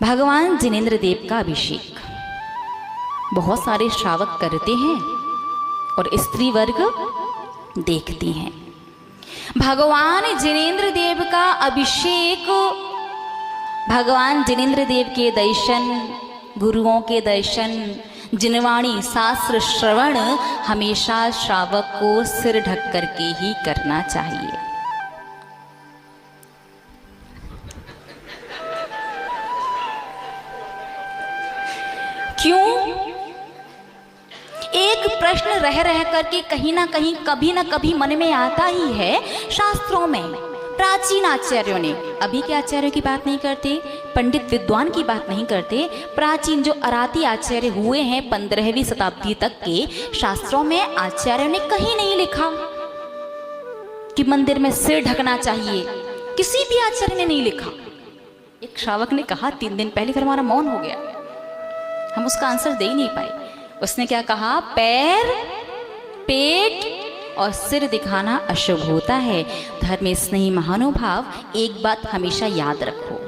भगवान जिनेंद्र देव का अभिषेक बहुत सारे श्रावक करते हैं और स्त्री वर्ग देखती हैं। भगवान जिनेंद्र देव का अभिषेक, भगवान जिनेंद्र देव के दर्शन, गुरुओं के दर्शन, जिनवाणी शास्त्र श्रवण हमेशा श्रावक को सिर ढक करके ही करना चाहिए। क्यों? एक प्रश्न रह रह करके कहीं ना कहीं कभी ना कभी मन में आता ही है। शास्त्रों में प्राचीन आचार्यों ने, अभी के आचार्यों की बात नहीं करते, पंडित विद्वान की बात नहीं करते, प्राचीन जो अराती आचार्य हुए हैं 15वीं शताब्दी तक के, शास्त्रों में आचार्यों ने कहीं नहीं लिखा कि मंदिर में सिर ढकना चाहिए। किसी भी आचार्य ने नहीं लिखा। एक श्रावक ने कहा 3 दिन पहले, फिर हमारा मौन हो गया, हम उसका आंसर दे ही नहीं पाए। उसने क्या कहा? पैर, पेट और सिर दिखाना अशुभ होता है। धर्म स्नेही महानुभाव, एक बात हमेशा याद रखो,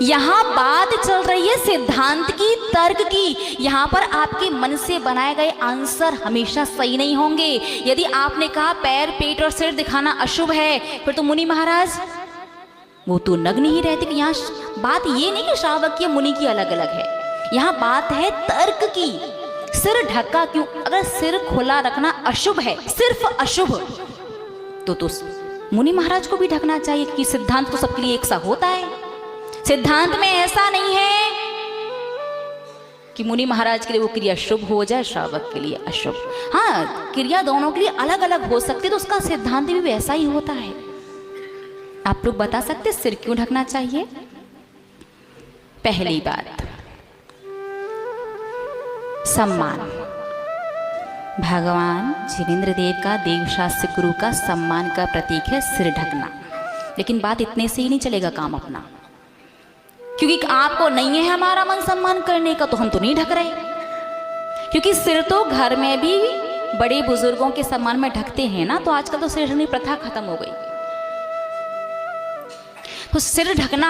यहाँ बात चल रही है सिद्धांत की, तर्क की। यहाँ पर आपके मन से बनाए गए आंसर हमेशा सही नहीं होंगे। यदि आपने कहा पैर, पेट और सिर दिखाना अशुभ है, फिर तो मुनि महाराज वो तो नग्न ही रहते। कि यहाँ बात ये नहीं कि श्रावक की मुनि की अलग अलग है, यहाँ बात है तर्क की। सिर ढका क्यों? अगर सिर खुला रखना अशुभ है, सिर्फ अशुभ, तो मुनि महाराज को भी ढकना चाहिए, कि सिद्धांत तो सबके लिए एक सा होता है। सिद्धांत में ऐसा नहीं है कि मुनि महाराज के लिए वो क्रिया शुभ हो जाए, श्रावक के लिए अशुभ। हाँ, क्रिया दोनों के लिए अलग अलग हो सकती है, तो उसका सिद्धांत भी वैसा ही होता है। आप लोग बता सकते सिर क्यों ढकना चाहिए? पहली बात, सम्मान। भगवान जिनेंद्र देव का, देवशास्त्र गुरु का सम्मान का प्रतीक है सिर ढकना। लेकिन बात इतने से ही नहीं चलेगा काम अपना, क्योंकि आपको नहीं है हमारा मन सम्मान करने का, तो हम तो नहीं ढक रहे। क्योंकि सिर तो घर में भी बड़े बुजुर्गों के सम्मान में ढकते हैं ना, तो आजकल तो सिर ढकने प्रथा खत्म हो गई। तो सिर ढकना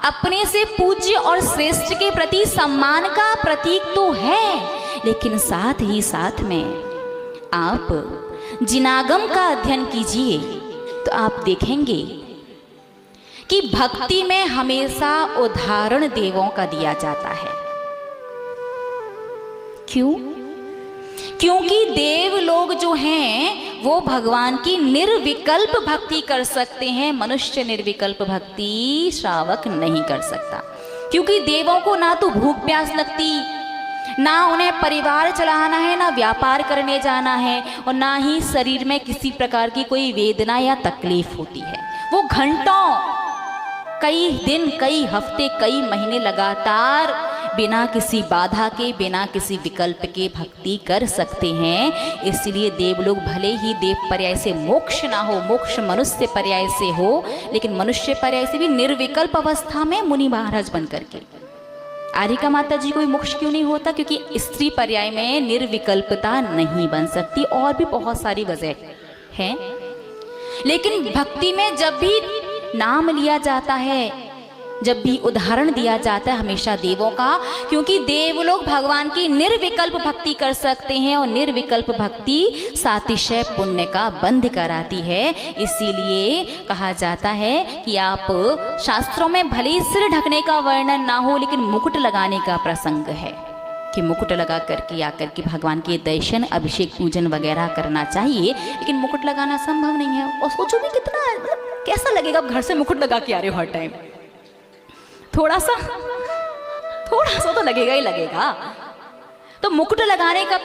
अपने से पूज्य और श्रेष्ठ के प्रति सम्मान का प्रतीक तो है, लेकिन साथ ही साथ में आप जिनागम का अध्ययन कीजिए तो आप देखेंगे कि भक्ति में हमेशा उदाहरण देवों का दिया जाता है। क्यों? क्योंकि देव लोग जो हैं वो भगवान की निर्विकल्प भक्ति कर सकते हैं, मनुष्य निर्विकल्प भक्ति श्रावक नहीं कर सकता। क्योंकि देवों को ना तो भूख प्यास लगती, ना उन्हें परिवार चलाना है, ना व्यापार करने जाना है, और ना ही शरीर में किसी प्रकार की कोई वेदना या तकलीफ होती है। वो घंटों, कई दिन, कई हफ्ते, कई महीने लगातार बिना किसी बाधा के, बिना किसी विकल्प के भक्ति कर सकते हैं। इसलिए देव लोग भले ही देव पर्याय से मोक्ष ना हो, मोक्ष मनुष्य पर्याय से हो, लेकिन मनुष्य पर्याय से भी निर्विकल्प अवस्था में मुनि महाराज बन करके। आरिका माता जी को मोक्ष क्यों नहीं होता? क्योंकि स्त्री पर्याय में निर्विकल्पता नहीं बन सकती, और भी बहुत सारी वजह हैं। लेकिन भक्ति में जब भी नाम लिया जाता है, जब भी उदाहरण दिया जाता है, हमेशा देवों का, क्योंकि देव लोग भगवान की निर्विकल्प भक्ति कर सकते हैं, और निर्विकल्प भक्ति सातिशय पुण्य का बंध कराती है। इसीलिए कहा जाता है कि आप शास्त्रों में भले ही सिर ढकने का वर्णन ना हो, लेकिन मुकुट लगाने का प्रसंग है कि मुकुट लगा करके आकर के भगवान के दर्शन, अभिषेक, पूजन वगैरह करना चाहिए। लेकिन मुकुट लगाना संभव नहीं है, और सोचो भी कितना कैसा लगेगा घर से मुकुट लगा के आ रहे हो हर टाइम। थोड़ा सा तो लगेगा ही लगेगा। तो मुकुट लगाने का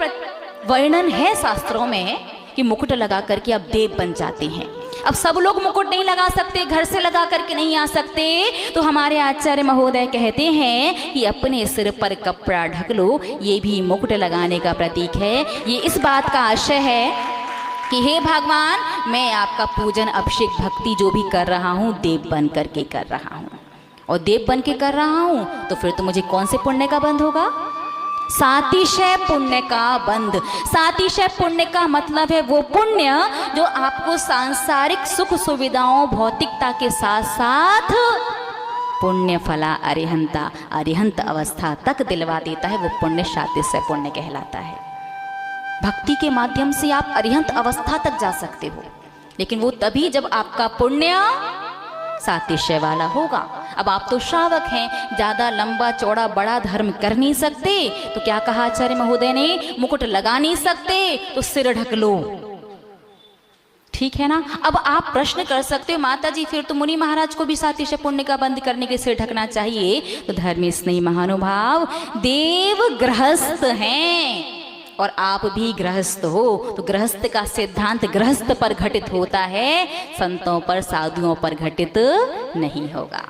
वर्णन है शास्त्रों में कि मुकुट लगा करके आप देव बन जाते हैं। अब सब लोग मुकुट नहीं लगा सकते, घर से लगा करके नहीं आ सकते, तो हमारे आचार्य महोदय कहते हैं कि अपने सिर पर कपड़ा ढक लो, ये भी मुकुट लगाने का प्रतीक है। ये इस बात का आशय है कि हे भगवान, मैं आपका पूजन, अभिषेक, भक्ति जो भी कर रहा हूँ, देव बन करके कर रहा हूँ, और देव बन के कर रहा हूं, तो फिर तो मुझे कौन से पुण्य का बंध होगा? सातिशय पुण्य का बंध। सातिशय पुण्य का मतलब है वो पुण्य जो आपको सांसारिक सुख सुविधाओं, भौतिकता के साथ साथ पुण्य फला अरिहंता, अरिहंत अवस्था तक दिलवा देता है, वो पुण्य सातिशय पुण्य कहलाता है। भक्ति के माध्यम से आप अरिहंत अवस्था तक जा सकते हो, लेकिन वो तभी जब आपका पुण्य सातिशय वाला होगा। अब आप तो श्रावक हैं, ज्यादा लंबा चौड़ा बड़ा धर्म कर नहीं सकते, तो क्या कहा आचार्य महोदय ने, मुकुट लगा नहीं सकते तो सिर ढक लो, ठीक है ना। अब आप प्रश्न कर सकते हो, माता जी फिर तो मुनि महाराज को भी सातिशय पुण्य का बंद करने के सिर ढकना चाहिए। तो धर्मी स्नेही महानुभाव, देव गृहस्थ हैं और आप भी गृहस्थ हो, तो गृहस्थ का सिद्धांत गृहस्थ पर घटित होता है, संतों पर साधुओं पर घटित नहीं होगा।